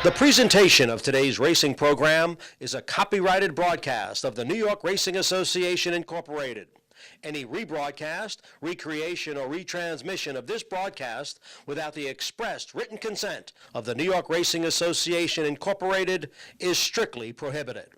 The presentation of today's racing program is a copyrighted broadcast of the New York Racing Association, Incorporated. Any rebroadcast, recreation, or retransmission of this broadcast without the expressed written consent of the New York Racing Association, Incorporated is strictly prohibited.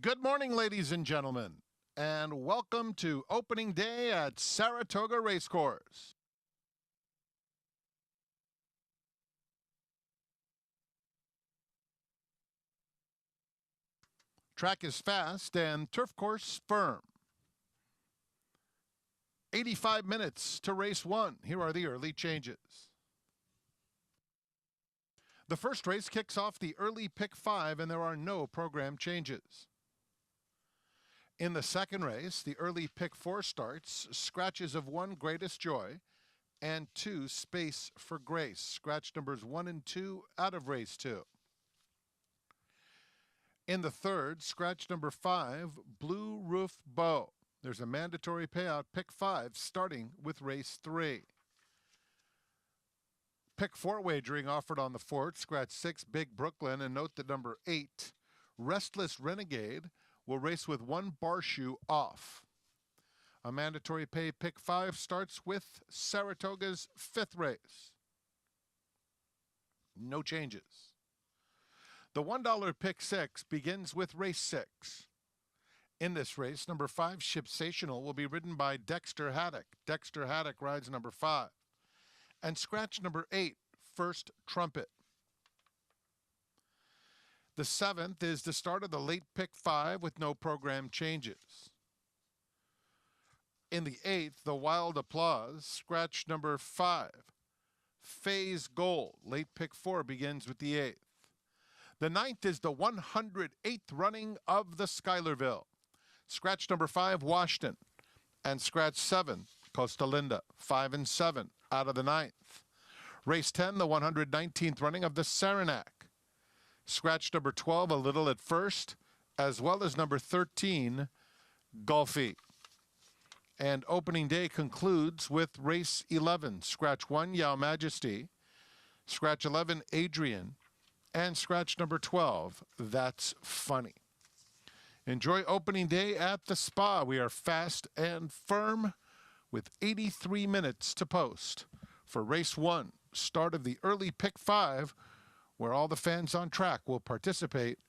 Good morning, ladies and gentlemen, and welcome to opening day at Saratoga Racecourse. Track is fast and turf course firm. 85 minutes to race one. Here are the early changes. The first race kicks off the early pick 5, and there are no program changes. In the second race, the early pick 4 starts, scratches of 1 Greatest Joy and 2 Space for Grace. Scratch numbers 1 and 2 out of race 2. In the third, scratch number 5, Blue Roof Bow. There's a mandatory payout, pick 5, starting with race 3. Pick 4 wagering offered on the fourth, scratch 6, Big Brooklyn, and note that number 8, Restless Renegade, will race with 1 bar shoe off. A mandatory pay pick 5 starts with Saratoga's 5th race. No changes. The $1 pick 6 begins with race 6. In this race, number 5, Shipsational, will be ridden by Dexter Haddock. Dexter Haddock rides number 5. And scratch number 8, First Trumpet. The 7th is the start of the late pick 5 with no program changes. In the 8th, the Wild Applause, scratch number 5. Phase Gold, late pick 4 begins with the 8th. The 9th is the 108th running of the Schuylerville. Scratch number 5, Washington. And scratch 7, Costa Linda. 5 and 7 out of the 9th. Race 10, the 119th running of the Saranac. Scratch number 12, A Little at First, as well as number 13, Golfy. And opening day concludes with race 11. Scratch 1, Yao Majesty. Scratch 11, Adrian. And scratch number 12, That's Funny. Enjoy opening day at the Spa. We are fast and firm with 83 minutes to post for race 1, start of the early pick 5, where all the fans on track will participate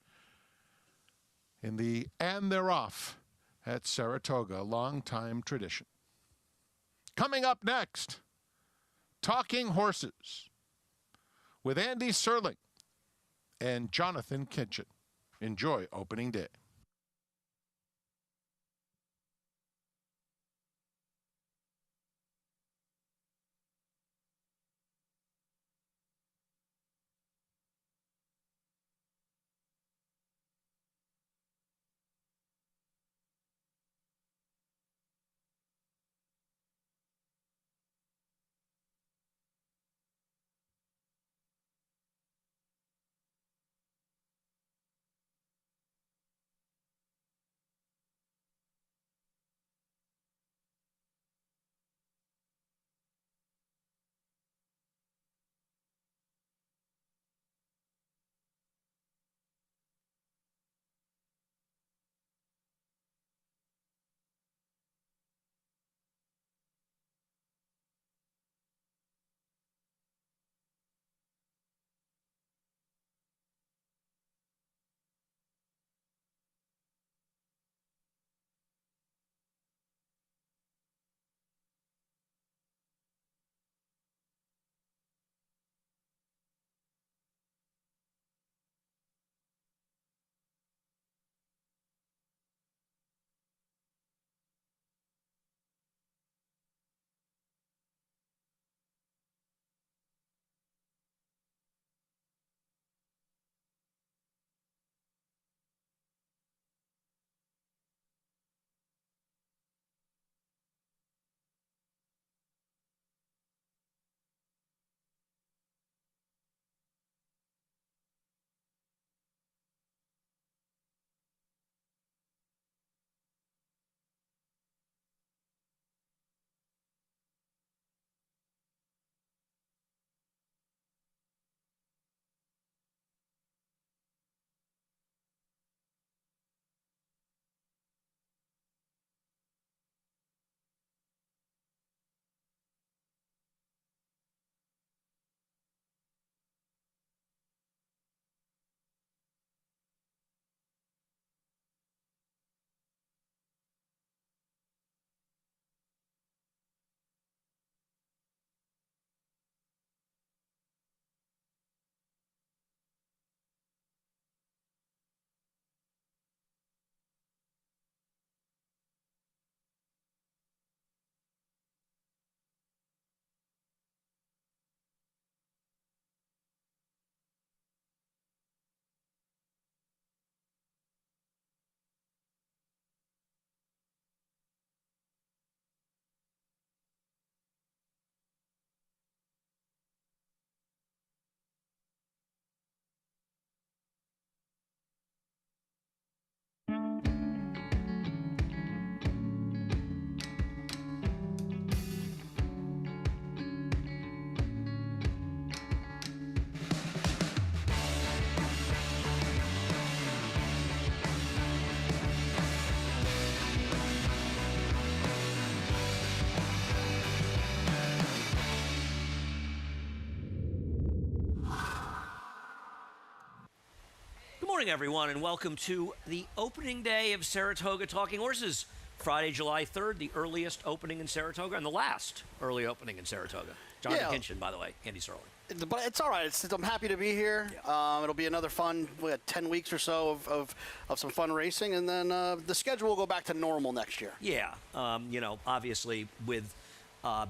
in the And They're Off at Saratoga, long-time tradition. Coming up next, Talking Horses with Andy Serling and Jonathan Kitchen. Enjoy opening day. morning, everyone, and welcome to the opening day of Saratoga Talking Horses. Friday, July 3rd, the earliest opening in Saratoga and the last early opening in Saratoga. John Kinchin, by the way, Andy Serling. But it's all right. I'm happy to be here. It'll be another fun 10 weeks or so of some fun racing, and then the schedule will go back to normal next year. Yeah, obviously with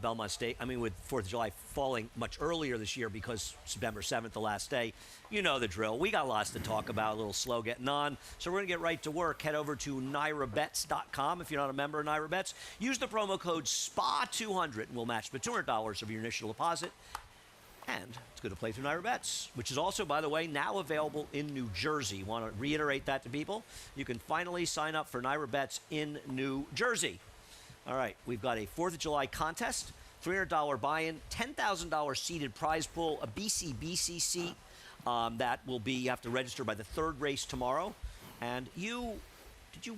Belmont State, with 4th of July falling much earlier this year because September 7th, the last day, you know the drill. We got lots to talk about, a little slow getting on. So we're going to get right to work. Head over to NYRABets.com if you're not a member of NYRABets. Use the promo code SPA200 and we'll match the $200 of your initial deposit. And it's good to play through NYRABets, which is also, by the way, now available in New Jersey. Want to reiterate that to people? You can finally sign up for NYRABets in New Jersey. All right, we've got a 4th of July contest, $300 buy-in, $10,000 seeded prize pool, a BCBC seat that will be, you have to register by the 3rd race tomorrow. And did you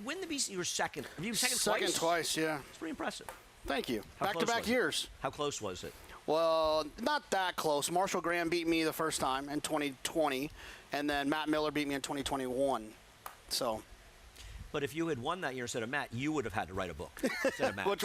win the BC? You were second. Have you second twice? Second twice, yeah. It's pretty impressive. Thank you. How close Back-to-back was it? years. How close was it? Well, not that close. Marshall Graham beat me the first time in 2020, and then Matt Miller beat me in 2021. So. But if you had won that year instead of Matt, you would have had to write a book instead of Matt. which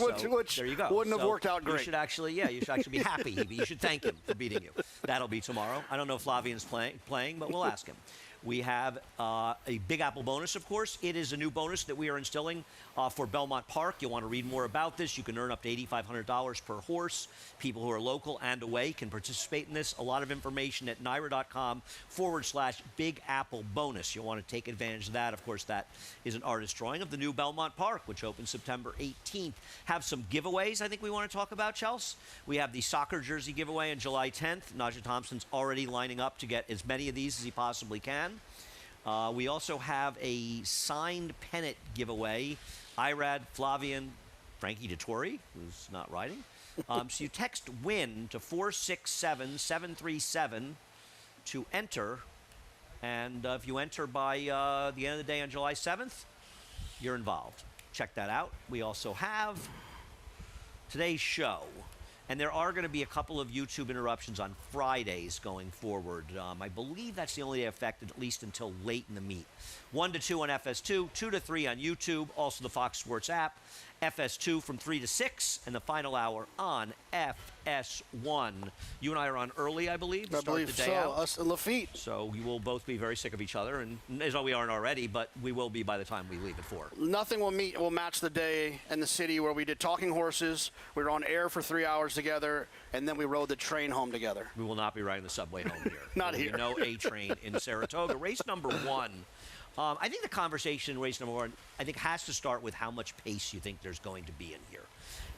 there you go. Wouldn't have worked out great. You should actually be happy. You should thank him for beating you. That'll be tomorrow. I don't know if Flavian's playing, but we'll ask him. We have a Big Apple bonus, of course. It is a new bonus that we are instilling for Belmont Park. You'll want to read more about this. You can earn up to $8,500 per horse. People who are local and away can participate in this. A lot of information at NYRA.com/Big Apple bonus. You'll want to take advantage of that. Of course, that is an artist drawing of the new Belmont Park, which opens September 18th. Have some giveaways I think we want to talk about, Chelsea. We have the soccer jersey giveaway on July 10th. Najee Thompson's already lining up to get as many of these as he possibly can. We also have a signed pennant giveaway. Irad, Flavian, Frankie Dettori, who's not riding. So you text WIN to 467-737 to enter. And if you enter by the end of the day on July 7th, you're involved. Check that out. We also have today's show. And there are going to be a couple of YouTube interruptions on Fridays going forward. I believe that's the only day affected, at least until late in the meet. 1 to 2 on FS2, 2 to 3 on YouTube, also the Fox Sports app. FS2 from 3 to 6, and the final hour on FS1. You and I are on early, I believe, to start the day out. Us and Lafitte. So we will both be very sick of each other, and as though we aren't already, but we will be by the time we leave at 4. Nothing will match the day in the city where we did Talking Horses. We were on air for 3 hours together, and then we rode the train home together. We will not be riding the subway home here. Not There will here. be no A train in Saratoga. Race number 1. I think the conversation in race number 1, has to start with how much pace you think there's going to be in here.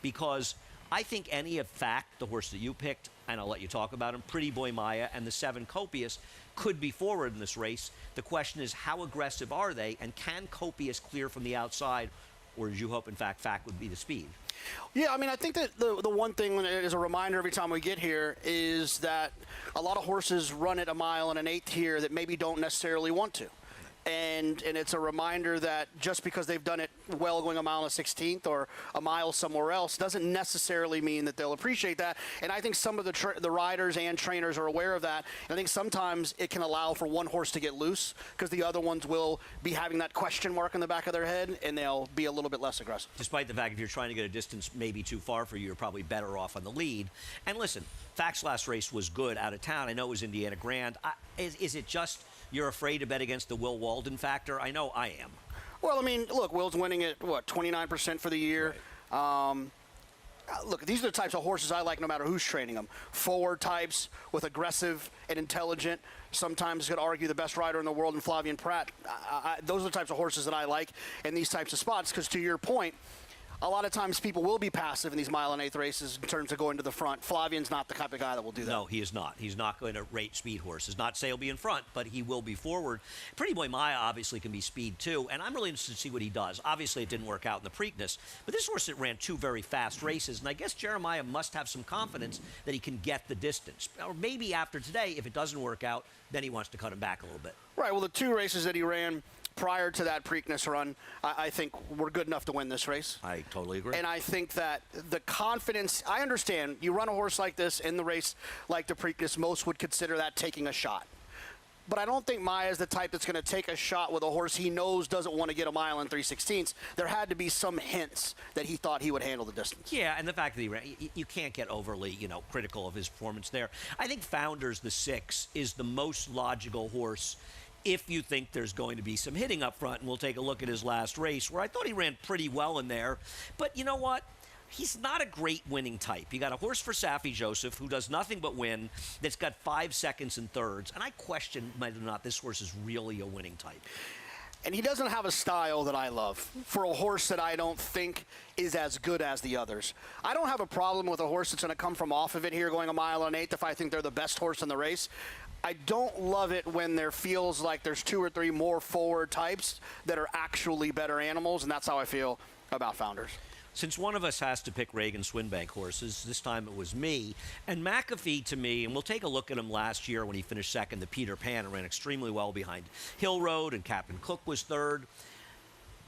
Because I think any of Fact, the horse that you picked, and I'll let you talk about him, Pretty Boy Maya, and the 7 Copious, could be forward in this race. The question is, how aggressive are they, and can Copious clear from the outside, or did you hope, in fact, Fact would be the speed? Yeah, I think that the one thing is a reminder every time we get here is that a lot of horses run at a mile and an eighth here that maybe don't necessarily want to. And it's a reminder that just because they've done it well going a mile and a 16th or a mile somewhere else doesn't necessarily mean that they'll appreciate that. And I think some of the riders and trainers are aware of that. And I think sometimes it can allow for one horse to get loose because the other ones will be having that question mark in the back of their head, and they'll be a little bit less aggressive. Despite the fact if you're trying to get a distance maybe too far for you, you're probably better off on the lead. And listen, Fact's last race was good out of town. I know it was Indiana Grand. Is it just you're afraid to bet against the Will Walden factor? I know I am. Well, look, Will's winning at, 29% for the year. Right. Look, these are the types of horses I like no matter who's training them. Forward types with aggressive and intelligent. Sometimes could argue the best rider in the world in Flavian Pratt. Those are the types of horses that I like in these types of spots because, to your point, a lot of times people will be passive in these mile and eighth races in terms of going to the front. Flavian's not the type of guy that will do that. No, he is not. He's not going to rate speed horses. Not say he'll be in front, but he will be forward. Pretty Boy Maya obviously can be speed too, and I'm really interested to see what he does. Obviously, it didn't work out in the Preakness, but this horse that ran 2 very fast races, and I guess Jeremiah must have some confidence that he can get the distance. Or maybe after today, if it doesn't work out, then he wants to cut him back a little bit. Right, well, the 2 races that he ran prior to that Preakness run, I think were good enough to win this race. I totally agree. And I think that the confidence, I understand, you run a horse like this in the race like the Preakness, most would consider that taking a shot. but I don't think Maya's the type that's going to take a shot with a horse he knows doesn't want to get a mile and 3/16. There had to be some hints that he thought he would handle the distance. Yeah, and the fact that he ran, you can't get overly, critical of his performance there. I think Founders, the 6, is the most logical horse if you think there's going to be some hitting up front. And we'll take a look at his last race, where I thought he ran pretty well in there. But you know what? He's not a great winning type. You got a horse for Saffie Joseph who does nothing but win, that's got 5 seconds and thirds. And I question whether or not this horse is really a winning type. And he doesn't have a style that I love for a horse that I don't think is as good as the others. I don't have a problem with a horse that's going to come from off of it here going a mile and 1/8 if I think they're the best horse in the race. I don't love it when there feels like there's 2 or 3 more forward types that are actually better animals, and that's how I feel about Founders. Since one of us has to pick Reagan Swinbank horses, this time it was me. And McAfee, to me, and we'll take a look at him last year when he finished second, the Peter Pan, and ran extremely well behind Hill Road, and Captain Cook was third.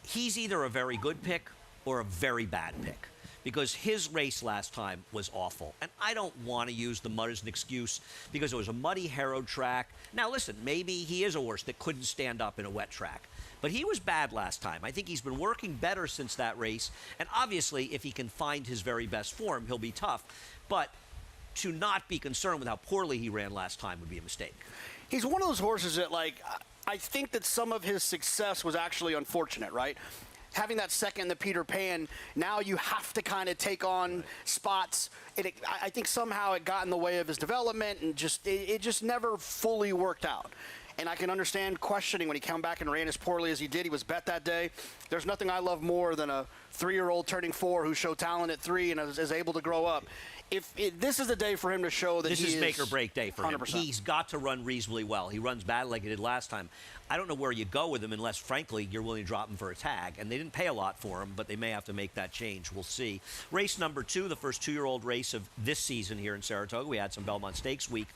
He's either a very good pick or a very bad pick, because his race last time was awful. And I don't want to use the mud as an excuse, because it was a muddy Harrow track. Now, listen, maybe he is a horse that couldn't stand up in a wet track. But he was bad last time. I think he's been working better since that race. And obviously, if he can find his very best form, he'll be tough. But to not be concerned with how poorly he ran last time would be a mistake. He's one of those horses that, I think that some of his success was actually unfortunate, right? Having that second, the Peter Pan, now you have to kind of take on spots. I think somehow it got in the way of his development, and it just never fully worked out. And I can understand questioning when he came back and ran as poorly as he did. He was bet that day. There's nothing I love more than a 3-year-old turning 4 who showed talent at 3 and is able to grow up. This is the day for him to show that this is make or break day for 100%. him. He's got to run reasonably well. He runs bad like he did last time. I don't know where you go with him unless, frankly, you're willing to drop him for a tag. And they didn't pay a lot for him, but they may have to make that change. We'll see. Race number 2, the first 2-year-old race of this season here in Saratoga. We had some Belmont Stakes week.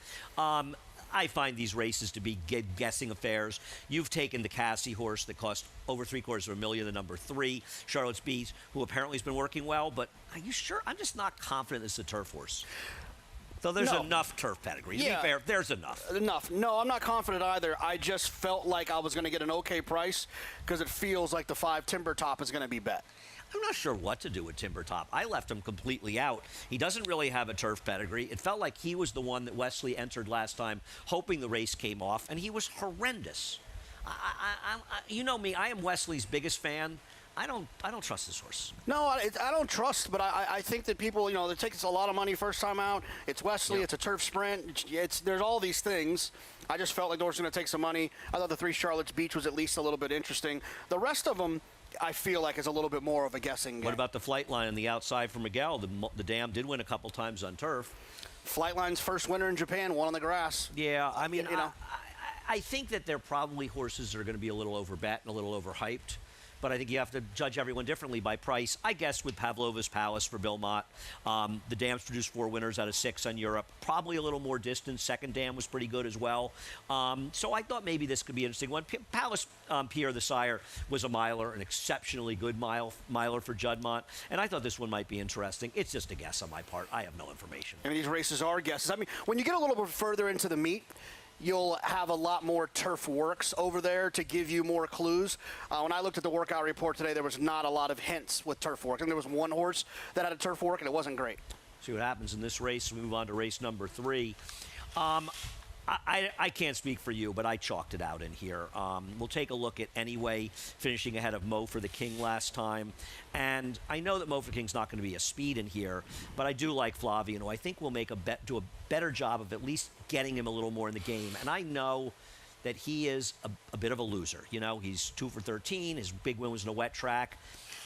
I find these races to be guessing affairs. You've taken the Cassie horse that cost over $750,000, the number 3, Charlotte's Beat, who apparently has been working well. But are you sure? I'm just not confident this is a turf horse. Though there's enough turf pedigree. To be fair, there's enough. Enough. No, I'm not confident either. I just felt like I was going to get an okay price because it feels like the 5 Timber Top is going to be bet. I'm not sure what to do with Timber Top. I left him completely out. He doesn't really have a turf pedigree. It felt like he was the one that Wesley entered last time, hoping the race came off, and he was horrendous. You know me, I am Wesley's biggest fan. I don't trust this horse. No, I don't trust, but I think that people, they take a lot of money first time out. It's Wesley, It's a turf sprint. There's all these things. I just felt like the horse was going to take some money. I thought the 3 Charlotte's Beach was at least a little bit interesting. The rest of them, I feel like, is a little bit more of a guessing game. What about the Flightline on the outside for Miguel? The dam did win a couple times on turf. Flightline's first winner in Japan, won on the grass. Yeah, I mean, I think that they're probably horses that are going to be a little overbet and a little overhyped. But I think you have to judge everyone differently by price. I guess with Pavlova's Palace for Bill Mott, the dam's produced 4 winners out of 6 on Europe. Probably a little more distance. Second dam was pretty good as well. So I thought maybe this could be an interesting one. Palace Pierre the Sire was a miler, an exceptionally good miler for Juddmonte. And I thought this one might be interesting. It's just a guess on my part. I have no information. I mean, these races are guesses. I mean, when you get a little bit further into the meet, you'll have a lot more turf works over there to give you more clues. When I looked at the workout report today, there was not a lot of hints with turf work. And there was one horse that had a turf work, and it wasn't great. See what happens in this race. We move on to race number 3. I can't speak for you, but I chalked it out in here. We'll take a look at Anyway finishing ahead of Mo for the King last time. And I know that Mo for the King's not going to be a speed in here, but I do like Flavian, who I think will do a better job of at least getting him a little more in the game. And I know that he is a bit of a loser. He's 2 for 13. His big win was in a wet track.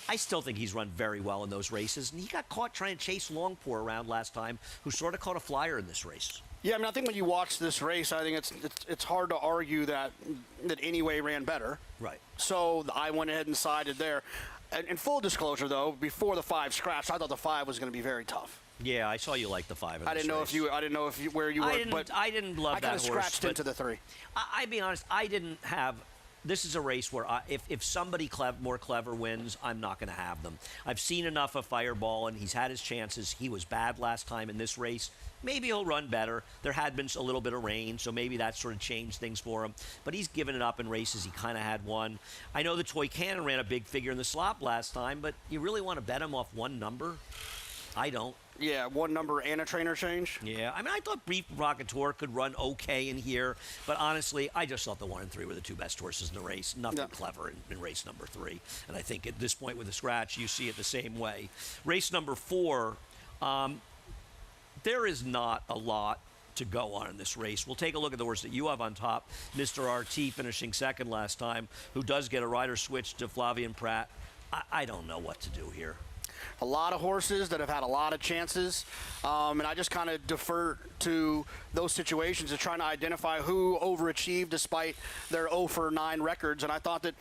I still think he's run very well in those races. And he got caught trying to chase Longpour around last time, who sort of caught a flyer in this race. Yeah, I mean, I think when you watch this race, I think it's hard to argue that Anyway ran better. Right. So I went ahead and sided there. And in full disclosure, though, before the 5 scratched, I thought the 5 was going to be very tough. Yeah, I saw you like the 5 in I this didn't know race. I didn't know where you were. I didn't love that horse. I kind of scratched into the 3. I'd be honest, I didn't have this is a race where if somebody more clever wins, I'm not going to have them. I've seen enough of Fireball, and he's had his chances. He was bad last time in this race. Maybe he'll run better. There had been a little bit of rain, so maybe that sort of changed things for him. But he's given it up in races he kind of had won. I know the Toy Cannon ran a big figure in the slop last time, but you really want to bet him off one number? I don't. Yeah, one number and a trainer change. Yeah, I mean, I thought Brief Provocateur could run okay in here, but honestly, I just thought the 1 and 3 were the two best horses in the race. Nothing clever in race number 3. And I think at this point with the scratch, you see it the same way. Race number 4, there is not a lot to go on in this race. We'll take a look at the horse that you have on top, Mr. RT finishing second last time, who does get a rider switch to Flavien Prat. I don't know what to do here. A lot of horses that have had a lot of chances, and I just kind of defer to those situations of trying to identify who overachieved despite their 0 for 9 records. And I thought that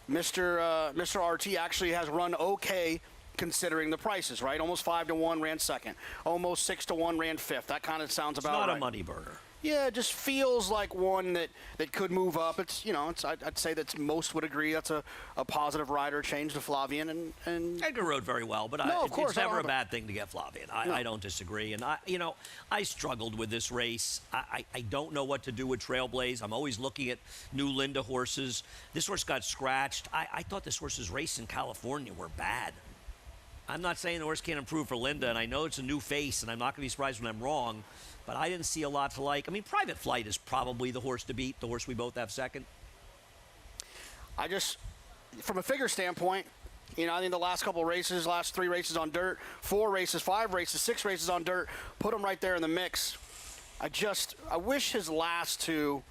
Mr. RT actually has run okay considering the prices, right? Almost 5-1 ran second, almost 6-1 ran fifth. That kind of sounds about right. It's not a money burner. Yeah, it just feels like one that could move up. It's, I'd say that most would agree that's a positive rider change to Flavien. And Edgar rode very well, but of course, it's never a bad thing to get Flavien. I don't disagree. And, I struggled with this race. I don't know what to do with Trailblaze. I'm always looking at new Linda horses. This horse got scratched. I thought this horse's race in California were bad. I'm not saying the horse can't improve for Linda, and I know it's a new face, and I'm not going to be surprised when I'm wrong, but I didn't see a lot to like. I mean, Private Flight is probably the horse to beat, the horse we both have second. From a figure standpoint, I think the last couple of races, last 3 races on dirt, 4 races, 5 races, 6 races on dirt, put him right there in the mix. I wish his last 2,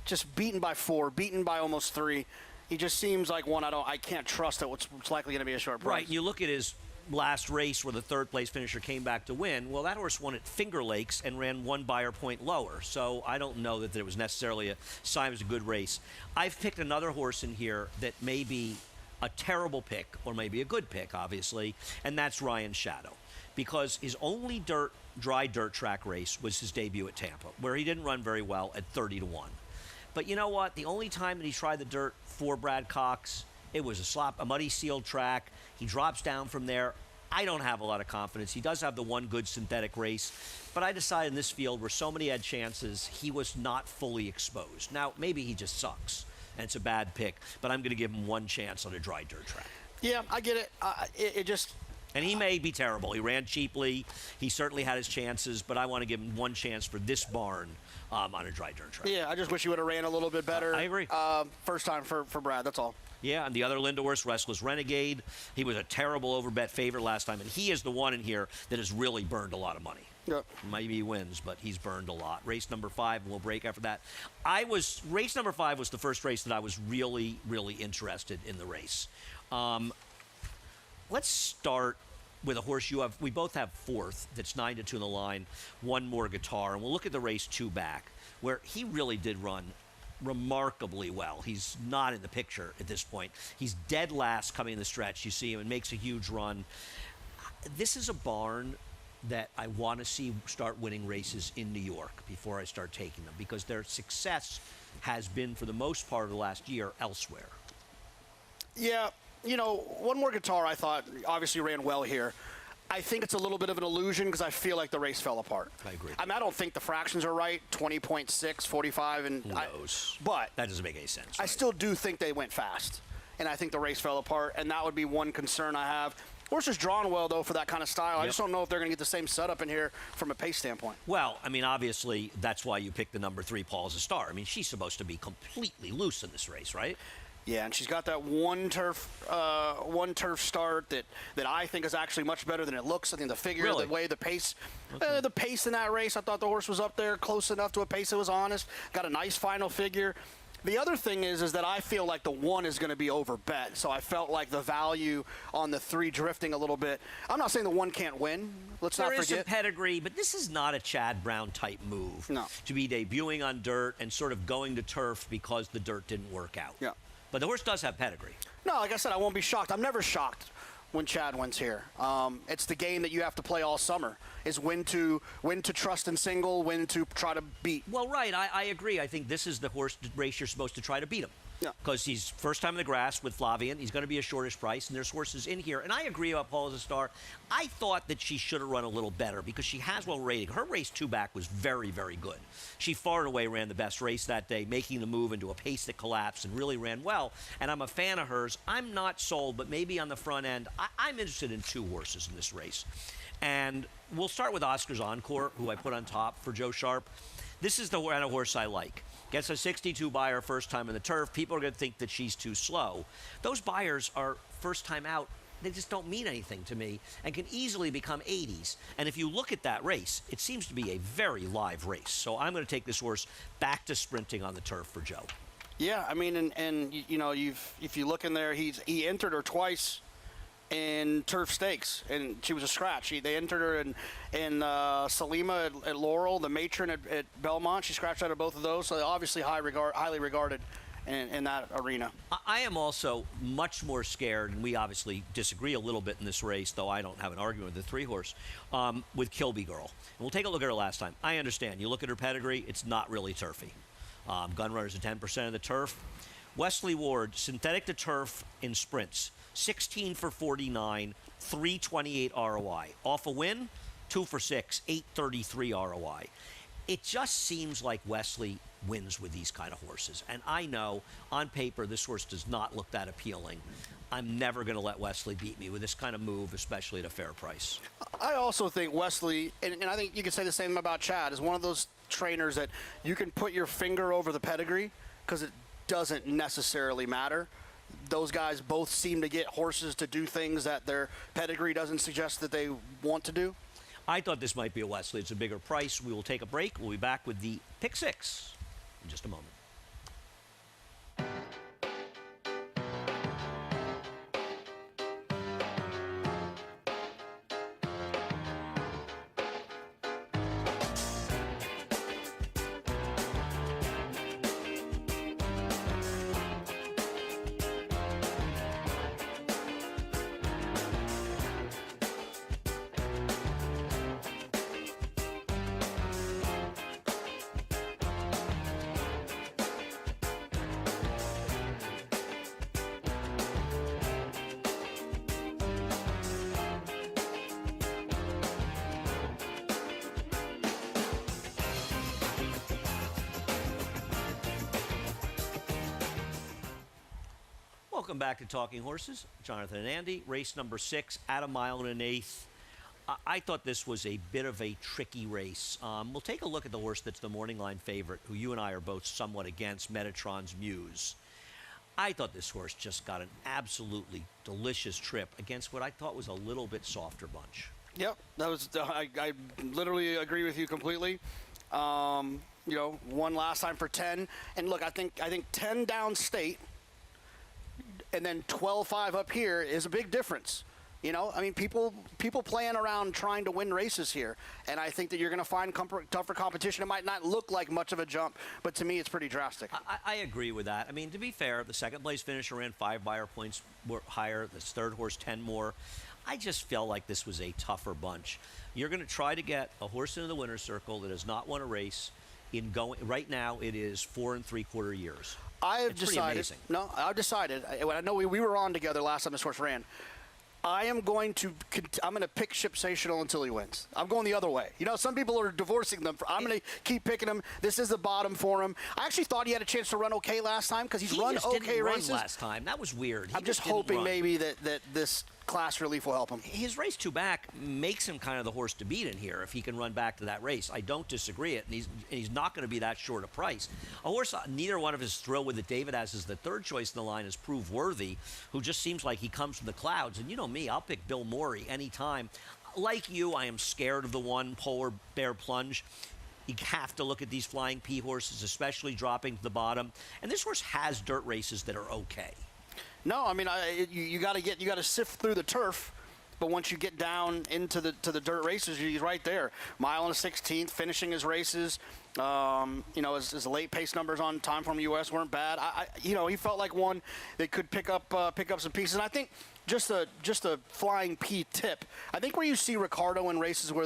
just beaten by 4, beaten by almost 3. He just seems like one I can't trust that what's likely going to be a short price. Right, you look at his last race where the third place finisher came back to win. Well, that horse won at Finger Lakes and ran 1 Beyer point lower. So I don't know that there was necessarily a sign it was a good race. I've picked another horse in here that may be a terrible pick or maybe a good pick, obviously, and that's Ryan Shadow. Because his only dry dirt track race was his debut at Tampa, where he didn't run very well at 30-1. But you know what? The only time that he tried the dirt for Brad Cox, it was a muddy sealed track. He drops down from there. I don't have a lot of confidence. He does have the one good synthetic race, but I decided in this field where so many had chances, he was not fully exposed. Now, maybe he just sucks, and it's a bad pick, but I'm going to give him one chance on a dry dirt track. Yeah, I get it. And he may be terrible. He ran cheaply. He certainly had his chances, but I want to give him one chance for this barn on a dry dirt track. Yeah, I just wish he would have ran a little bit better. I agree. First time for Brad, that's all. Yeah, and the other Linda horse, Restless Renegade, he was a terrible overbet favorite last time, and he is the one in here that has really burned a lot of money. Yep. Maybe he wins, but he's burned a lot. Race number 5, and we'll break after that. Race number 5 was the first race that I was really, really interested in the race. Let's start with a horse we both have fourth, that's 9-2 in the line, One More Guitar, and we'll look at the race 2 back, where he really did run remarkably well. He's not in the picture at this point. He's dead last coming in the stretch. You see him and makes a huge run. This is a barn that I want to see start winning races in New York before I start taking them, because their success has been, for the most part of the last year, elsewhere. Yeah, One More Guitar, I thought, obviously ran well here. I think it's a little bit of an illusion because I feel like the race fell apart. I agree. I don't think the fractions are right, 20.6, 45. And Who knows? But that doesn't make any sense. I right? still do think they went fast. And I think the race fell apart, and that would be one concern I have. Horse is drawn well, though, for that kind of style. Yep. I just don't know if they're going to get the same setup in here from a pace standpoint. Well, I mean, obviously, that's why you picked the number 3, Paul, as a star. I mean, she's supposed to be completely loose in this race, right? Yeah, and she's got that one turf start that I think is actually much better than it looks. I think the figure, Really? the way, the pace in that race, I thought the horse was up there close enough to a pace that was honest. Got a nice final figure. The other thing is that I feel like the 1 is going to be overbet, so I felt like the value on the 3 drifting a little bit. I'm not saying the 1 can't win. Let's not forget. There is a pedigree, but this is not a Chad Brown type move. No. To be debuting on dirt and sort of going to turf because the dirt didn't work out. Yeah. But the horse does have pedigree. No, like I said, I won't be shocked. I'm never shocked when Chad wins here. It's the game that you have to play all summer, is when to trust and single, when to try to beat. Well, right, I agree. I think this is the race you're supposed to try to beat him. Yeah. because he's first time in the grass with Flavian. He's going to be a shortish price, and there's horses in here. And I agree about Paul as a star. I thought that she should have run a little better because she has well rating. Her race 2 back was very, very good. She far and away ran the best race that day, making the move into a pace that collapsed and really ran well. And I'm a fan of hers. I'm not sold, but maybe on the front end, I'm interested in 2 horses in this race. And we'll start with Oscar's Encore, who I put on top for Joe Sharp. This is the kind of horse I like. Gets a 62 buyer first time in the turf. People are going to think that she's too slow. Those buyers are first time out. They just don't mean anything to me and can easily become 80s. And if you look at that race, it seems to be a very live race. So I'm going to take this horse back to sprinting on the turf for Joe. Yeah, I mean, and you know, if you look in there, he entered her twice in turf stakes, and she was a scratch. They entered her in Salima at Laurel, the matron at Belmont. She scratched out of both of those, so obviously highly regarded in that arena. I am also much more scared, and we obviously disagree a little bit in this race, though I don't have an argument with the 3-horse, with Kilby Girl. And we'll take a look at her last time. I understand. You look at her pedigree, it's not really turfy. Gunrunner's at 10% of the turf. Wesley Ward, synthetic to turf in sprints. 16 for 49, 328 ROI. Off a win, 2 for 6, 833 ROI. It just seems like Wesley wins with these kind of horses. And I know on paper this horse does not look that appealing. I'm never going to let Wesley beat me with this kind of move, especially at a fair price. I also think Wesley, and I think you could say the same about Chad, is one of those trainers that you can put your finger over the pedigree because it doesn't necessarily matter. Those guys both seem to get horses to do things that their pedigree doesn't suggest that they want to do. I thought this might be a Wesley. It's a bigger price. We will take a break. We'll be back with the pick 6 in just a moment. Welcome back to Talking Horses. Jonathan and Andy. Race number 6 at 1 1/8. I thought this was a bit of a tricky race. We'll take a look at the horse that's the morning line favorite, who you and I are both somewhat against, Metatron's Muse. I thought this horse just got an absolutely delicious trip against what I thought was a little bit softer bunch. Yep, that was. I literally agree with you completely. You know, won last time for 10, and look, I think 10 downstate, and then 12-5 up here is a big difference. You know, I mean, people playing around trying to win races here, and I think that you're going to find tougher competition. It might not look like much of a jump, but to me, it's pretty drastic. I agree with that. I mean, to be fair, the second place finisher ran 5 buyer points were higher. The third horse 10 more. I just felt like this was a tougher bunch. You're going to try to get a horse into the winner's circle that has not won a race. Right now, it is 4 3/4 years. I have It's pretty decided. amazing. No, I've decided. I know we were on together last time this horse ran. I'm going to pick Shipsational until he wins. I'm going the other way. You know, some people are divorcing them. I'm going to keep picking him. This is the bottom for him. I actually thought he had a chance to run okay last time because he's run okay didn't races. Run last time. That was weird. I'm just hoping maybe that this class relief will help him. His race 2 back makes him kind of the horse to beat in here if he can run back to that race. I don't disagree it, and he's not going to be that short a price. A horse neither one of us is thrilled with that David has as the third choice in the line is Prove Worthy, who just seems like he comes from the clouds. And you know me, I'll pick Bill Morey anytime. Like you, I am scared of the one Polar Bear Plunge. You have to look at these Flying P horses, especially dropping to the bottom. And this horse has dirt races that are okay. No, I mean you got to sift through the turf, but once you get down into the dirt races, he's right there. Mile and a 16th, finishing his races. You know, his late pace numbers on Time Form US weren't bad. You know, he felt like one that could pick up some pieces. And I think just a Flying P tip. I think where you see Ricardo in races where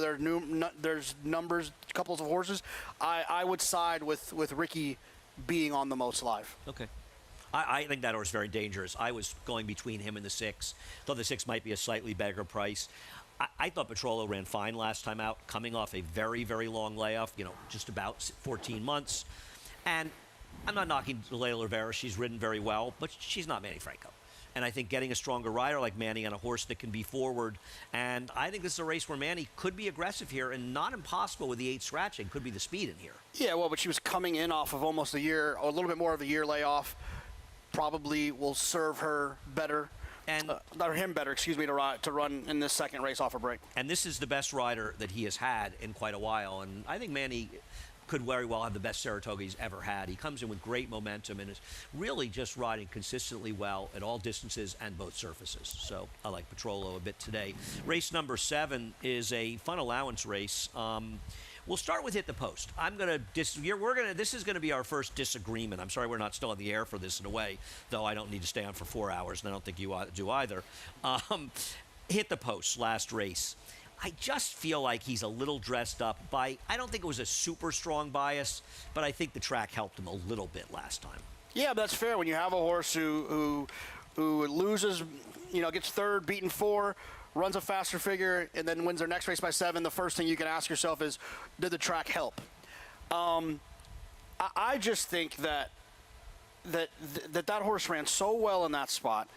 there's numbers, couples of horses, I would side with Ricky being on the most live. Okay. I think that horse is very dangerous. I was going between him and the 6. Thought the 6 might be a slightly better price. I thought Petrolo ran fine last time out, coming off a very, very long layoff, just about 14 months. And I'm not knocking Leila Rivera. She's ridden very well, but she's not Manny Franco. And I think getting a stronger rider like Manny on a horse that can be forward. And I think this is a race where Manny could be aggressive here and not impossible with the 8 scratching. Could be the speed in here. Yeah, well, but she was coming in off of almost a year, or a little bit more of a year layoff. Probably will serve her better. And or him better, excuse me, to run in this second race off a break. And this is the best rider that he has had in quite a while. And I think Manny could very well have the best Saratoga he's ever had. He comes in with great momentum and is really just riding consistently well at all distances and both surfaces. So I like Petrolo a bit today. Race number 7 is a fun allowance race. We'll start with Hit the Post. This is gonna be our first disagreement. I'm sorry we're not still on the air for this in a way, though I don't need to stay on for 4 hours, and I don't think you do either. Hit the Post, last race. I just feel like he's a little dressed up by, I don't think it was a super strong bias, but I think the track helped him a little bit last time. Yeah, that's fair. When you have a horse who loses, gets third, beaten 4, runs a faster figure, and then wins their next race by 7, the first thing you can ask yourself is, did the track help? I just think that horse ran so well in that spot.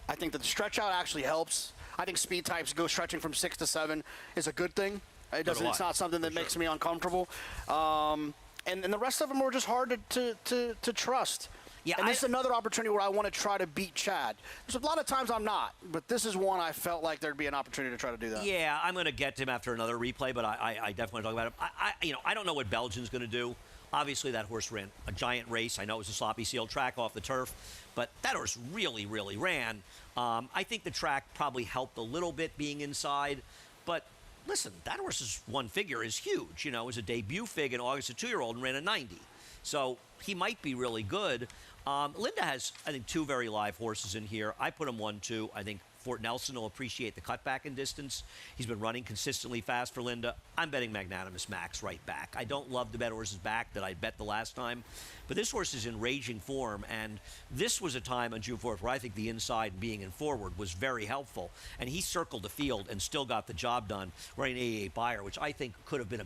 I think that the stretch out actually helps. I think speed types go stretching from 6 to 7 is a good thing. It's not something that makes me uncomfortable. And the rest of them were just hard to trust. Yeah, and this is another opportunity where I want to try to beat Chad. There's a lot of times I'm not, but this is one I felt like there'd be an opportunity to try to do that. Yeah, I'm going to get to him after another replay, but I definitely talk about him. I don't know what Belgian's going to do. Obviously, that horse ran a giant race. I know it was a sloppy sealed track off the turf, but that horse really, really ran. I think the track probably helped a little bit being inside, but listen, that horse's one figure is huge. It was a debut fig in August, a 2-year-old, and ran a 90. So he might be really good. Linda has, I think, 2 very live horses in here. I put him 1-2. I think Fort Nelson will appreciate the cutback in distance. He's been running consistently fast for Linda. I'm betting Magnanimous Max right back. I don't love the bet horses back that I bet the last time, but this horse is in raging form, and this was a time on June 4th where I think the inside being in forward was very helpful, and he circled the field and still got the job done running 88 Beyer, which I think could have been a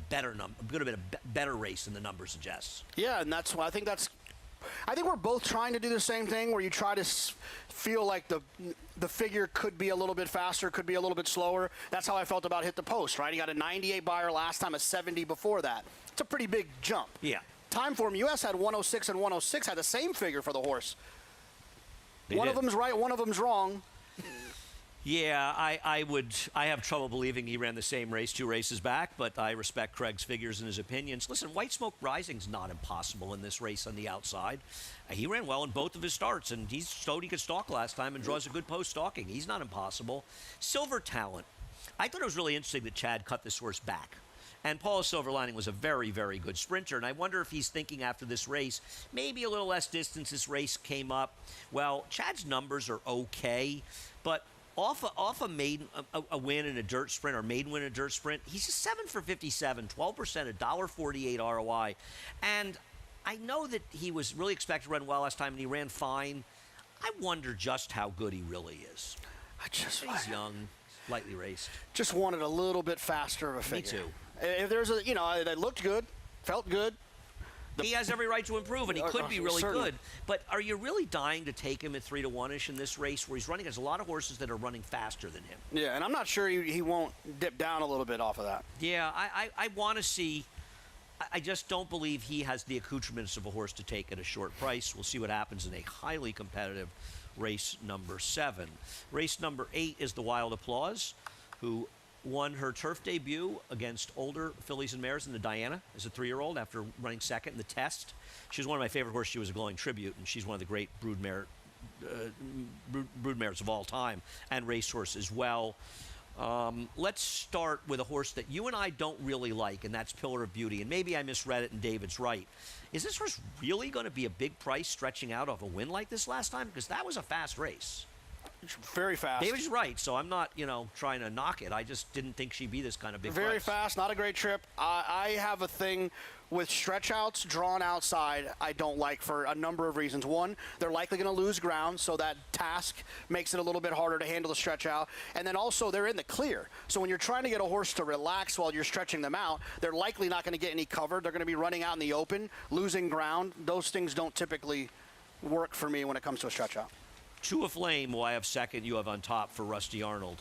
better race than the number suggests. Yeah, and that's why I think we're both trying to do the same thing, where you try to feel like the figure could be a little bit faster, could be a little bit slower. That's how I felt about Hit the Post, right? He got a 98 Beyer last time, a 70 before that. It's a pretty big jump. Yeah. Timeform US had 106 and 106, had the same figure for the horse. One did. of them's right, one of them's wrong. Yeah, I have trouble believing he ran the same race 2 races back, but I respect Craig's figures and his opinions. Listen, White Smoke Rising's not impossible in this race on the outside. He ran well in both of his starts, and he showed he could stalk last time and draws a good post stalking. He's not impossible. Silver Talent. I thought it was really interesting that Chad cut this horse back. And Paula Silverlining was a very, very good sprinter, and I wonder if he's thinking after this race, maybe a little less distance this race came up. Well, Chad's numbers are okay, but off a win in a dirt sprint or maiden win in a dirt sprint, he's a 7 for 57, 12%, $1.48 ROI. And I know that he was really expected to run well last time, and he ran fine. I wonder just how good he really is. He's young, lightly raced. Just wanted a little bit faster of a figure. Me too. If there's that looked good, felt good. He has every right to improve, and he could be really certainly good. But are you really dying to take him at 3-to-1-ish in this race where he's running against a lot of horses that are running faster than him? Yeah, and I'm not sure he won't dip down a little bit off of that. Yeah, I want to see. I just don't believe he has the accoutrements of a horse to take at a short price. We'll see what happens in a highly competitive race number 7. Race number 8 is the Wild Applause, who won her turf debut against older fillies and mares in the Diana as a 3-year-old after running second in the test. She was one of my favorite horses. She was a glowing tribute, and she's one of the great broodmares of all time and racehorse as well. Let's start with a horse that you and I don't really like, and that's Pillar of Beauty. And maybe I misread it and David's right. Is this horse really going to be a big price stretching out off a win like this last time? Because that was a fast race. Very fast. David's right, so I'm not, trying to knock it. I just didn't think she'd be this kind of big Very price. fast, not a great trip. I have a thing with stretch outs drawn outside I don't like for a number of reasons. One, they're likely going to lose ground, so that task makes it a little bit harder to handle the stretch out. And then also they're in the clear. So when you're trying to get a horse to relax while you're stretching them out, they're likely not going to get any cover. They're going to be running out in the open, losing ground. Those things don't typically work for me when it comes to a stretch out. To a Flame, who I have second, you have on top for Rusty Arnold.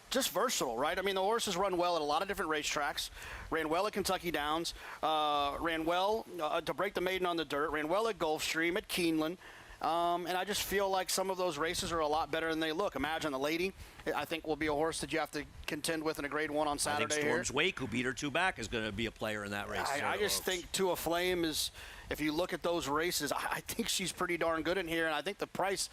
Just versatile, right? I mean, the horses run well at a lot of different racetracks. Ran well at Kentucky Downs. Ran well to break the maiden on the dirt. Ran well at Gulfstream, at Keeneland. And I just feel like some of those races are a lot better than they look. Imagine the Lady, I think, will be a horse that you have to contend with in a Grade 1 on Saturday. I think Storm's Wake, who beat her 2 back, is going to be a player in that race. I just think To a Flame is, if you look at those races, I think she's pretty darn good in here. And I think the price,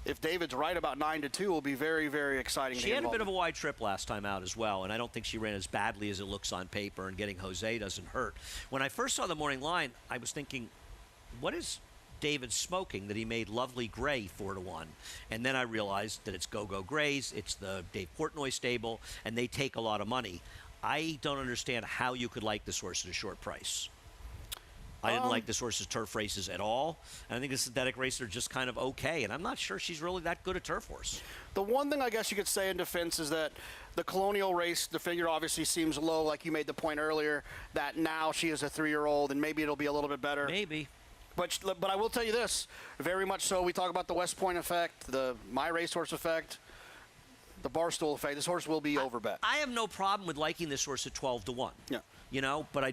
if David's right about 9-2, will be very, very exciting. She had a bit of a wide trip last time out as well, and I don't think she ran as badly as it looks on paper, and getting Jose doesn't hurt. When I first saw the morning line, I was thinking, what is David smoking that he made Lovely Gray 4-1? And then I realized that it's Go-Go Grays, it's the Dave Portnoy stable, and they take a lot of money. I don't understand how you could like this horse at a short price. I didn't like this horse's turf races at all. And I think the synthetic races are just kind of okay. And I'm not sure she's really that good a turf horse. The one thing I guess you could say in defense is that the Colonial race, the figure obviously seems low, like you made the point earlier, that now she is a 3-year-old and maybe it'll be a little bit better. Maybe. But I will tell you this, very much so. We talk about the West Point effect, the My Racehorse effect, the Barstool effect. This horse will be overbet. I have no problem with liking this horse at 12-1. Yeah. But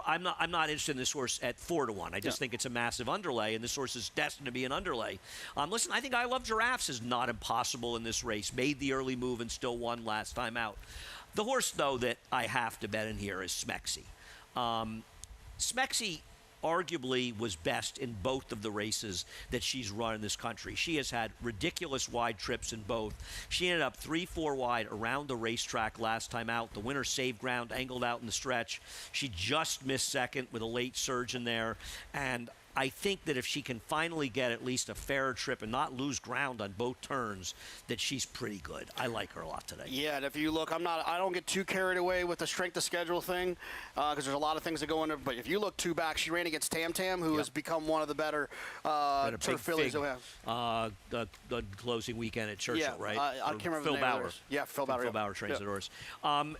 I'm not interested in this horse at 4-1. I just think it's a massive underlay, and this horse is destined to be an underlay. Listen, I think I Love Giraffes is not impossible in this race. Made the early move and still won last time out. The horse, though, that I have to bet in here is Smexy. Smexy arguably was best in both of the races that she's run in this country. She has had ridiculous wide trips in both. She ended up 3-4 wide around the racetrack last time out. The winner saved ground, angled out in the stretch. She just missed second with a late surge in there. And I think that if she can finally get at least a fairer trip and not lose ground on both turns, that she's pretty good. I like her a lot today. Yeah, and if you look, I don't get too carried away with the strength of schedule thing because there's a lot of things that go into it. But if you look 2 back, she ran against Tam Tam, who has become one of the better turf fillies that we have. The closing weekend at Churchill, right? I can't remember Phil the name of Bauer. it. Yeah, Phil Bauer. Phil Bauer trains the horse.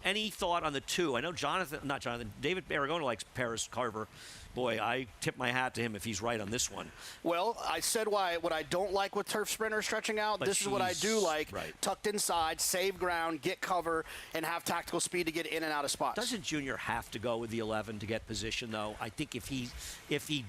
Any thought on the 2? I know David Aragona likes Paris Carver. Boy, I tip my hat to him if he's right on this one. Well, I said what I don't like with turf sprinters stretching out. But this is what I do like. Right. Tucked inside, save ground, get cover, and have tactical speed to get in and out of spots. Doesn't Junior have to go with the 11 to get position, though? I think if he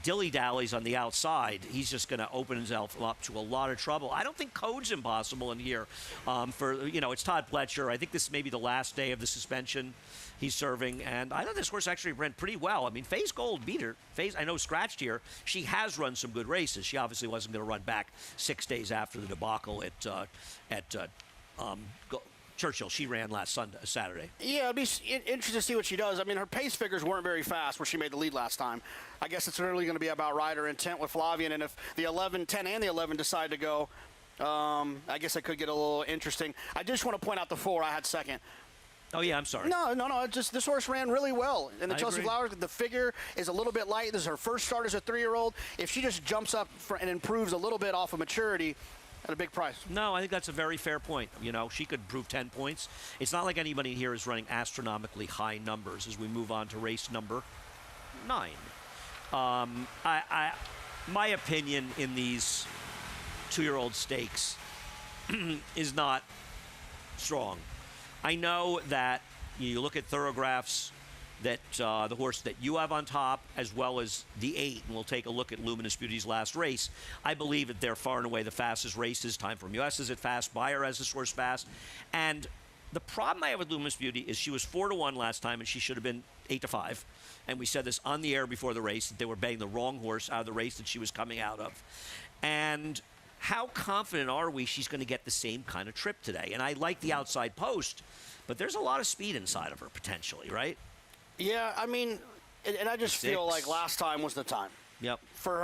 dilly-dallies on the outside, he's just going to open himself up to a lot of trouble. I don't think Code's impossible in here. It's Todd Pletcher. I think this may be the last day of the suspension he's serving, and I thought this horse actually ran pretty well. I mean, Faze Gold beat her. Faze, I know, scratched here. She has run some good races. She obviously wasn't going to run back 6 days after the debacle at Churchill. She ran last Saturday. Yeah, it'd be interesting to see what she does. I mean, her pace figures weren't very fast where she made the lead last time. I guess it's really going to be about rider intent with Flavien, and if the 11, 10, and the 11 decide to go, I guess it could get a little interesting. I just want to point out the 4 I had second. Oh, yeah, I'm sorry. No. Just this horse ran really well. And the Chelsea agree. Flowers, the figure is a little bit light. This is her first start as a 3-year-old. If she just jumps up and improves a little bit off of maturity, at a big price. No, I think that's a very fair point. She could prove 10 points. It's not like anybody here is running astronomically high numbers as we move on to race number 9. My opinion in these 2-year-old stakes is not strong. I know that you look at Thoroughgraphs, that the horse that you have on top, as well as the 8, and we'll take a look at Luminous Beauty's last race. I believe that they're far and away the fastest races. Time from US is it fast, Bayer has this horse fast. And the problem I have with Luminous Beauty is she was 4-1 last time, and she should have been 8-5. And we said this on the air before the race, that they were betting the wrong horse out of the race that she was coming out of. And how confident are we she's going to get the same kind of trip today? And I like the outside post, but there's a lot of speed inside of her potentially, right? Yeah, I mean, and I just feel like last time was the time. Yep. For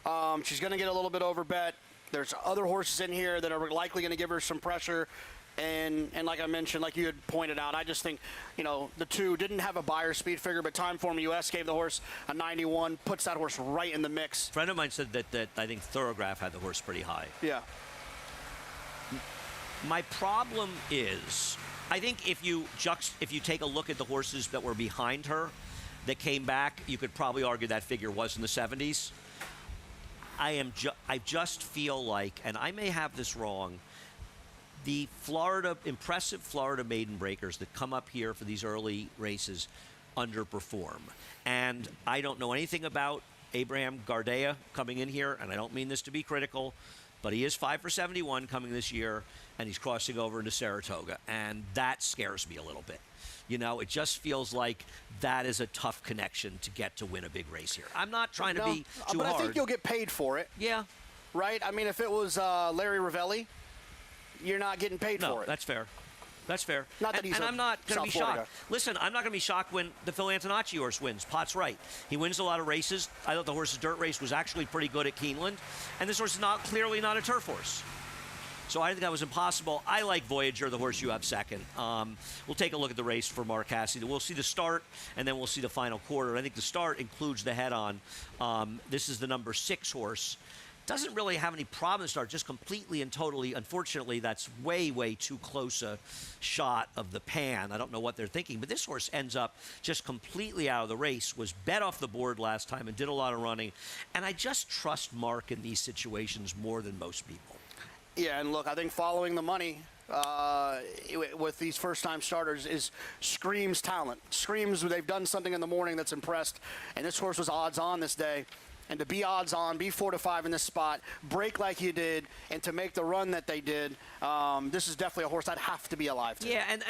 her, she's going to get a little bit overbet. There's other horses in here that are likely going to give her some pressure. And like I mentioned, like you had pointed out, I just think, the two didn't have a buyer speed figure, but Timeform US gave the horse a 91, puts that horse right in the mix. A friend of mine said that I think Thorograph had the horse pretty high. Yeah. My problem is, I think if you take a look at the horses that were behind her that came back, you could probably argue that figure was in the 70s. I just feel like, and I may have this wrong, the impressive Florida maiden breakers that come up here for these early races underperform. And I don't know anything about Abraham Gardea coming in here, and I don't mean this to be critical, but he is 5 for 71 coming this year, and he's crossing over into Saratoga, and that scares me a little bit. It just feels like that is a tough connection to get to win a big race here. I'm not trying to be too but hard. I think you'll get paid for it. Yeah. Right? I mean, if it was Larry Ravelli, you're not getting paid for it. No, that's fair. That's fair. Not that he's and I'm not going to be South Florida shocked. Listen, I'm not going to be shocked when the Phil Antonacci horse wins. Pot's right. He wins a lot of races. I thought the horse's dirt race was actually pretty good at Keeneland. And this horse is clearly not a turf horse. So I think that was impossible. I like Voyager, the horse you have second. We'll take a look at the race for Mark Cassidy. We'll see the start, and then we'll see the final quarter. I think the start includes the head-on. This is the number 6 horse. Doesn't really have any problem to start, just completely and totally. Unfortunately, that's way, way too close a shot of the pan. I don't know what they're thinking, but this horse ends up just completely out of the race, was bet off the board last time and did a lot of running. And I just trust Mark in these situations more than most people. Yeah, and look, I think following the money with these first-time starters screams talent. Screams they've done something in the morning that's impressed, and this horse was odds-on this day. And to be odds-on, be 4 to 5 in this spot, break like you did, and to make the run that they did, this is definitely a horse I'd have to be alive to. Yeah, and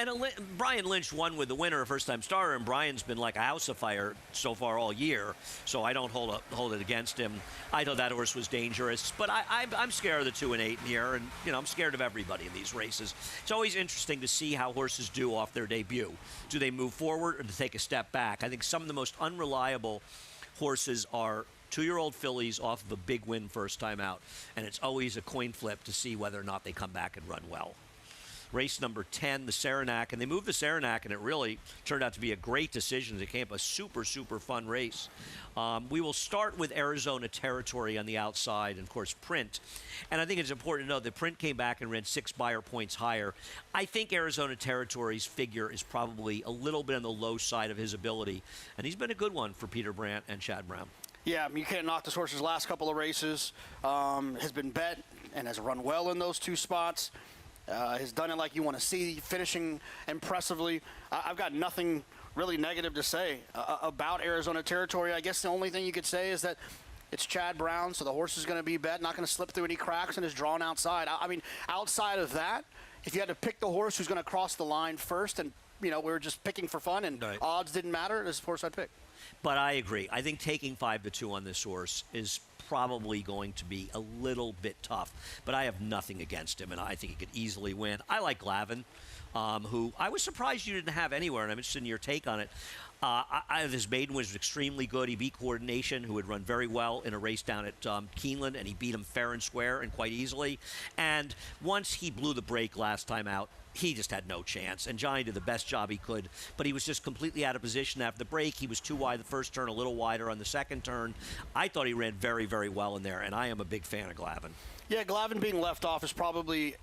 Brian Lynch won with the winner, a first-time starter, and Brian's been like a house of fire so far all year, so I don't hold it against him. I thought that horse was dangerous, but I'm scared of the 2 and 8 in here, and I'm scared of everybody in these races. It's always interesting to see how horses do off their debut. Do they move forward or do they take a step back? I think some of the most unreliable horses are 2-year-old fillies off of a big win first time out, and it's always a coin flip to see whether or not they come back and run well. Race number 10, the Saranac, and they moved the Saranac, and it really turned out to be a great decision. It came up a super, super fun race. We will start with Arizona Territory on the outside, and of course Print. And I think it's important to know that Print came back and ran 6 buyer points higher. I think Arizona Territory's figure is probably a little bit on the low side of his ability, and he's been a good one for Peter Brandt and Chad Brown. Yeah, you can't knock this horse's last couple of races. Has been bet and has run well in those 2 spots. Has done it like you want to see, finishing impressively. I've got nothing really negative to say about Arizona Territory. I guess the only thing you could say is that it's Chad Brown, so the horse is going to be bet, not going to slip through any cracks and is drawn outside. I mean, outside of that, if you had to pick the horse who's going to cross the line first, and we were just picking for fun and right, odds didn't matter, this is the horse I'd pick. But I agree. I think taking 5 to 2 on this horse is probably going to be a little bit tough. But I have nothing against him, and I think he could easily win. I like Glavin, who I was surprised you didn't have anywhere, and I'm interested in your take on it. His maiden was extremely good. He beat Coordination, who had run very well in a race down at Keeneland, and he beat him fair and square and quite easily. And once he blew the brake last time out, he just had no chance. And Johnny did the best job he could, but he was just completely out of position after the break. He was too wide the first turn, a little wider on the second turn. I thought he ran very, very well in there, and I am a big fan of Glavin. Yeah, Glavin being left off is probably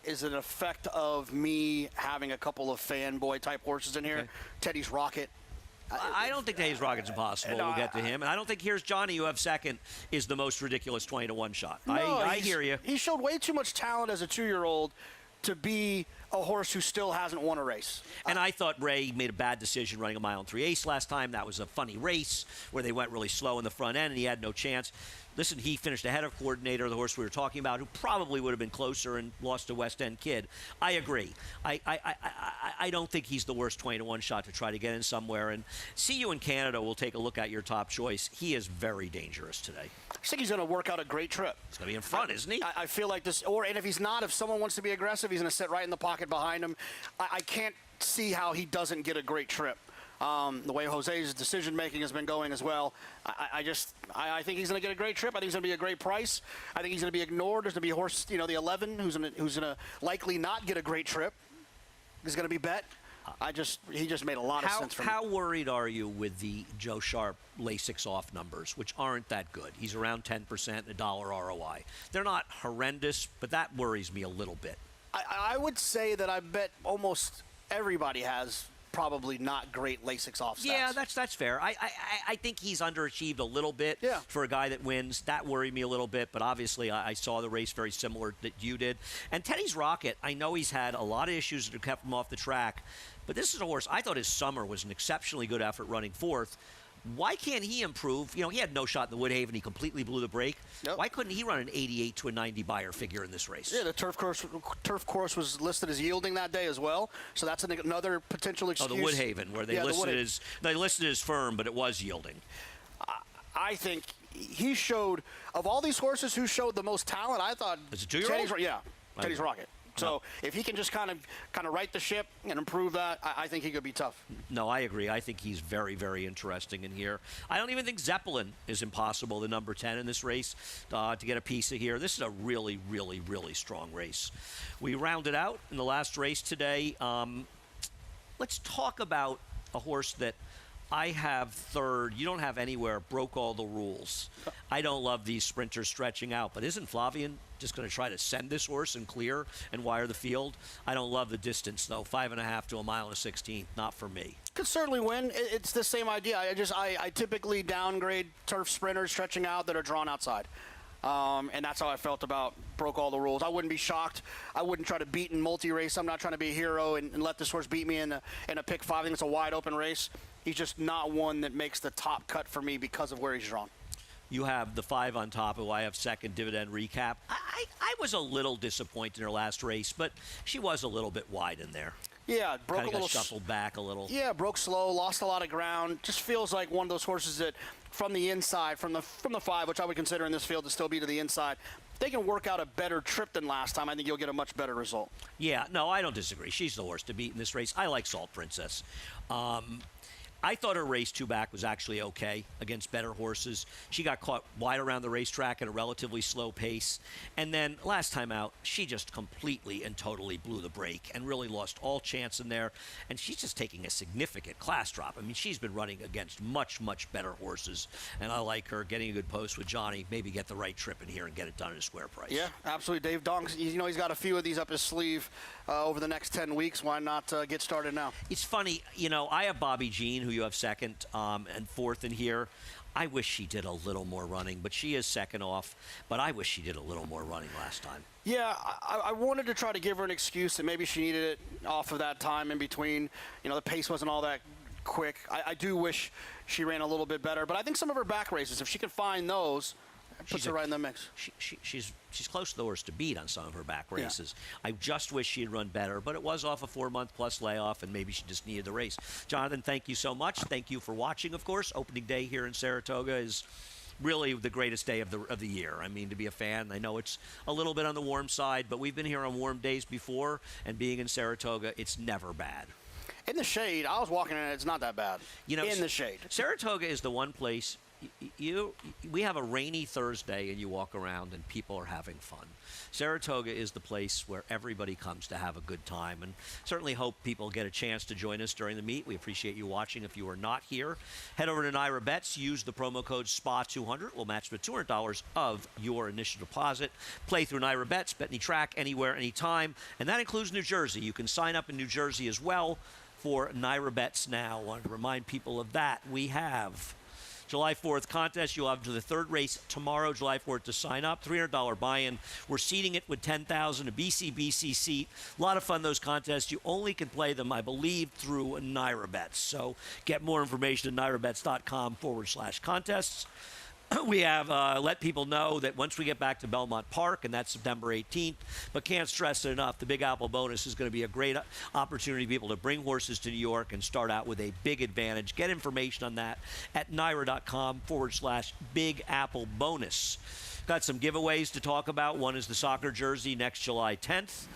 is an effect of me having a couple of fanboy type horses in here. Okay. Teddy's Rocket. I don't think Hayes Rocket's impossible. We'll get to him. And I don't think Here's Johnny, you have second, is the most ridiculous 20 to 1 shot. No, I hear you. He showed way too much talent as a 2-year-old to be a horse who still hasn't won a race. And I thought Ray made a bad decision running a mile and 3/8 last time. That was a funny race where they went really slow in the front end and he had no chance. Listen, he finished ahead of Coordinator, the horse we were talking about, who probably would have been closer and lost to West End Kid. I agree. I don't think he's the worst 20 to 1 shot to try to get in somewhere. And See You in Canada will take a look at your top choice. He is very dangerous today. I think he's going to work out a great trip. He's going to be in front, isn't he? I feel like this, and if he's not, if someone wants to be aggressive, he's going to sit right in the pocket behind him. I can't see how he doesn't get a great trip. The way Jose's decision making has been going as well. I think he's going to get a great trip. I think he's going to be a great price. I think he's going to be ignored. There's going to be a horse, the 11, who's going to likely not get a great trip. He's going to be bet. He just made a lot of sense for me. How worried are you with the Joe Sharp Lasix off numbers, which aren't that good? He's around 10% and $1 ROI. They're not horrendous, but that worries me a little bit. I would say that I bet almost everybody has probably not great Lasix off stats. Yeah, that's fair. I think he's underachieved a little bit for a guy that wins. That worried me a little bit, but obviously I saw the race very similar that you did. And Teddy's Rocket, I know he's had a lot of issues that have kept him off the track, but this is a horse. I thought his summer was an exceptionally good effort running fourth. Why can't he improve? He had no shot in the Woodhaven. He completely blew the brake. Yep. Why couldn't he run an 88 to a 90 buyer figure in this race? Yeah, the turf course was listed as yielding that day as well. So that's another potential excuse. Oh, the Woodhaven, where they listed as firm, but it was yielding. I think he showed, of all these horses, who showed the most talent. I thought Is it 2-year-old? Teddy's Rocket. So if he can just kind of right the ship and improve that, I think he could be tough. No, I agree. I think he's very, very interesting in here. I don't even think Zeppelin is impossible, the number 10 in this race, to get a piece of here. This is a really, really, really strong race. We rounded out in the last race today. Let's talk about a horse that I have third. You don't have anywhere. Broke All the Rules. I don't love these sprinters stretching out, but isn't Flavian just going to try to send this horse and clear and wire the field? I don't love the distance, though. 5.5 to 1.16 miles. Not for me. Could certainly win. It's the same idea. I typically downgrade turf sprinters stretching out that are drawn outside. And that's how I felt about Broke All the Rules. I wouldn't be shocked. I wouldn't try to beat in multi-race. I'm not trying to be a hero and let this horse beat me in a pick 5. I think it's a wide open race. He's just not one that makes the top cut for me because of where he's drawn. You have the 5 on top, who I have second. Dividend Recap. I was a little disappointed in her last race, but she was a little bit wide in there. Yeah, broke Kinda a little. Got shuffled back a little. Yeah, broke slow, lost a lot of ground. Just feels like one of those horses that, from the inside, from the 5, which I would consider in this field to still be to the inside, they can work out a better trip than last time. I think you'll get a much better result. Yeah, no, I don't disagree. She's the horse to beat in this race. I like Salt Princess. I thought her race 2 back was actually okay against better horses. She got caught wide around the racetrack at a relatively slow pace. And then last time out, she just completely and totally blew the brake and really lost all chance in there. And she's just taking a significant class drop. I mean, she's been running against much, much better horses. And I like her getting a good post with Johnny, maybe get the right trip in here and get it done at a square price. Yeah, absolutely. Dave Dong, he's got a few of these up his sleeve over the next 10 weeks. Why not get started now? It's funny, I have Bobby Jean, who you have second and fourth in here. I wish she did a little more running, but she is second off. But I wish she did a little more running last time. Yeah, I wanted to try to give her an excuse that maybe she needed it off of that time in between. The pace wasn't all that quick. I do wish she ran a little bit better, but I think some of her back races, if she can find those, puts her right in the mix. She's close to the horse to beat on some of her back races. Yeah. I just wish she had run better, but it was off a 4-month-plus layoff, and maybe she just needed the race. Jonathan, thank you so much. Thank you for watching, of course. Opening day here in Saratoga is really the greatest day of the year. I mean, to be a fan, I know it's a little bit on the warm side, but we've been here on warm days before, and being in Saratoga, it's never bad. In the shade, I was walking in it, it's not that bad. In the shade. Saratoga is the one place we have a rainy Thursday and you walk around and people are having fun. Saratoga is the place where everybody comes to have a good time, and certainly hope people get a chance to join us during the meet. We appreciate you watching. If you are not here, head over to NYRA Bets. Use the promo code SPA200. We'll match the $200 of your initial deposit. Play through NYRA Bets. Bet any track, anywhere, anytime. And that includes New Jersey. You can sign up in New Jersey as well for NYRA Bets now. I wanted to remind people of that. We have July 4th contest. You'll have to the third race tomorrow, July 4th, to sign up. $300 buy-in. We're seeding it with $10,000, a BCBC seat. A lot of fun, those contests. You only can play them, I believe, through NYRA Bets. So get more information at nyrabets.com/contests. We have let people know that once we get back to Belmont Park, and that's September 18th, but can't stress it enough, the Big Apple bonus is going to be a great opportunity to be able to bring horses to New York and start out with a big advantage. Get information on that at NYRA.com/Big Apple bonus. Got some giveaways to talk about. One is the soccer jersey next July 10th.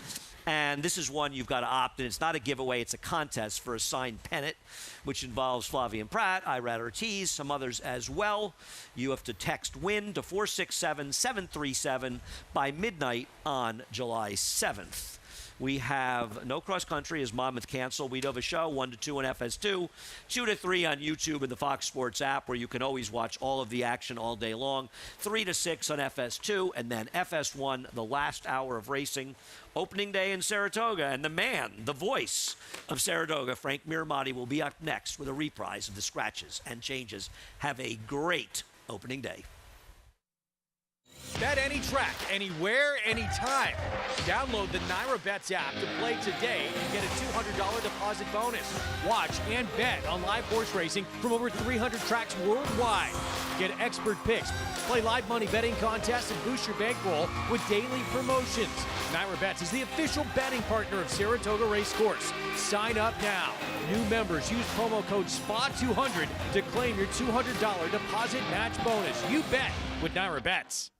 And this is one you've got to opt in. It's not a giveaway. It's a contest for a signed pennant, which involves Flavien Prat, Irad Ortiz, some others as well. You have to text WIN to 467-737 by midnight on July 7th. We have no cross country as Monmouth canceled. We do have a show 1 to 2 on FS2, 2 to 3 on YouTube and the Fox Sports app, where you can always watch all of the action all day long. 3 to 6 on FS2, and then FS1, the last hour of racing. Opening day in Saratoga, and the man, the voice of Saratoga, Frank Miramati, will be up next with a reprise of the scratches and changes. Have a great opening day. Bet any track, anywhere, anytime. Download the NyraBets app to play today and get a $200 deposit bonus. Watch and bet on live horse racing from over 300 tracks worldwide. Get expert picks, play live money betting contests, and boost your bankroll with daily promotions. NyraBets is the official betting partner of Saratoga Racecourse. Sign up now. New members use promo code SPA200 to claim your $200 deposit match bonus. You bet with NyraBets.